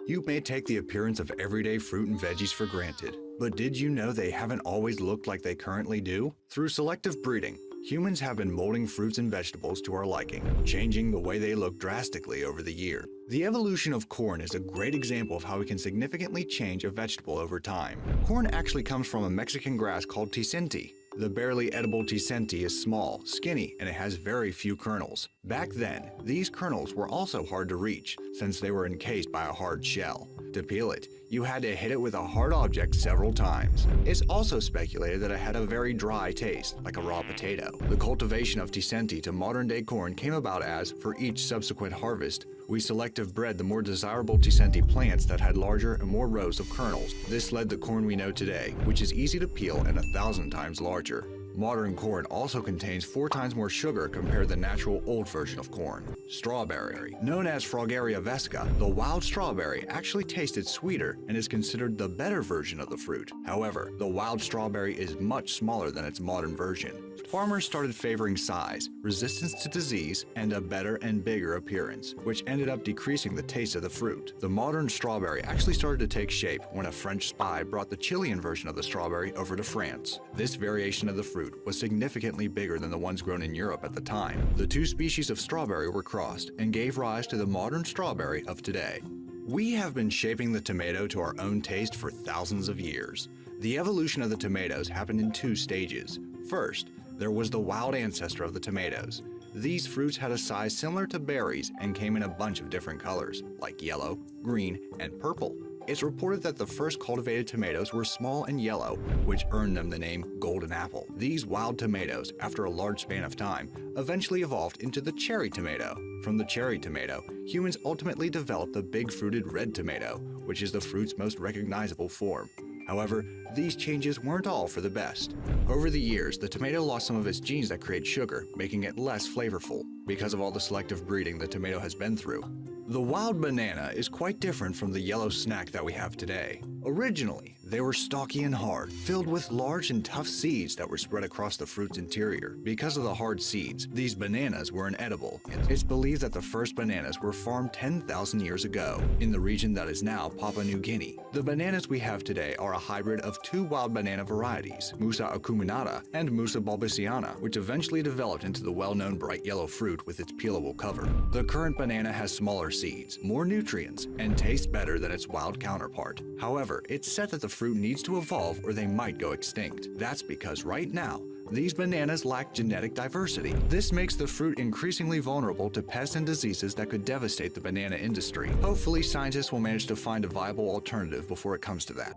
You may take the appearance of everyday fruit and veggies for granted, but did you know they haven't always looked like they currently do? Through selective breeding, humans have been molding fruits and vegetables to our liking, changing the way they look drastically over the year. The evolution of corn is a great example of how we can significantly change a vegetable over time. Corn actually comes from a Mexican grass called tisenti. The barely edible tisenti is small, skinny, and it has very few kernels. Back then, these kernels were also hard to reach, since they were encased by a hard shell. To peel it, you had to hit it with a hard object several times. It's also speculated that it had a very dry taste, like a raw potato. The cultivation of tisenti to modern-day corn came about as, for each subsequent harvest, we selective bred the more desirable tisenti plants that had larger and more rows of kernels. This led the corn we know today, which is easy to peel and 1,000 times larger. Modern corn also contains 4 times more sugar compared to the natural old version of corn. Strawberry. Known as Fragaria vesca, the wild strawberry actually tasted sweeter and is considered the better version of the fruit. However, the wild strawberry is much smaller than its modern version. Farmers started favoring size, resistance to disease, and a better and bigger appearance, which ended up decreasing the taste of the fruit. The modern strawberry actually started to take shape when a French spy brought the Chilean version of the strawberry over to France. This variation of the fruit was significantly bigger than the ones grown in Europe at the time. The 2 species of strawberry were crossed and gave rise to the modern strawberry of today. We have been shaping the tomato to our own taste for thousands of years. The evolution of the tomatoes happened in 2 stages. First, there was the wild ancestor of the tomatoes. These fruits had a size similar to berries and came in a bunch of different colors, like yellow, green, and purple. It's reported that the first cultivated tomatoes were small and yellow, which earned them the name golden apple. These wild tomatoes, after a large span of time, eventually evolved into the cherry tomato. From the cherry tomato, humans ultimately developed the big fruited red tomato, which is the fruit's most recognizable form. However, these changes weren't all for the best. Over the years, the tomato lost some of its genes that create sugar, making it less flavorful, because of all the selective breeding the tomato has been through. The wild banana is quite different from the yellow snack that we have today. Originally, they were stalky and hard, filled with large and tough seeds that were spread across the fruit's interior. Because of the hard seeds, these bananas were inedible. It's believed that the first bananas were farmed 10,000 years ago, in the region that is now Papua New Guinea. The bananas we have today are a hybrid of 2 wild banana varieties, Musa acuminata and Musa balbisiana, which eventually developed into the well-known bright yellow fruit with its peelable cover. The current banana has smaller seeds, more nutrients, and tastes better than its wild counterpart. However, it's said that the fruit needs to evolve or they might go extinct. That's because right now, these bananas lack genetic diversity. This makes the fruit increasingly vulnerable to pests and diseases that could devastate the banana industry. Hopefully, scientists will manage to find a viable alternative before it comes to that.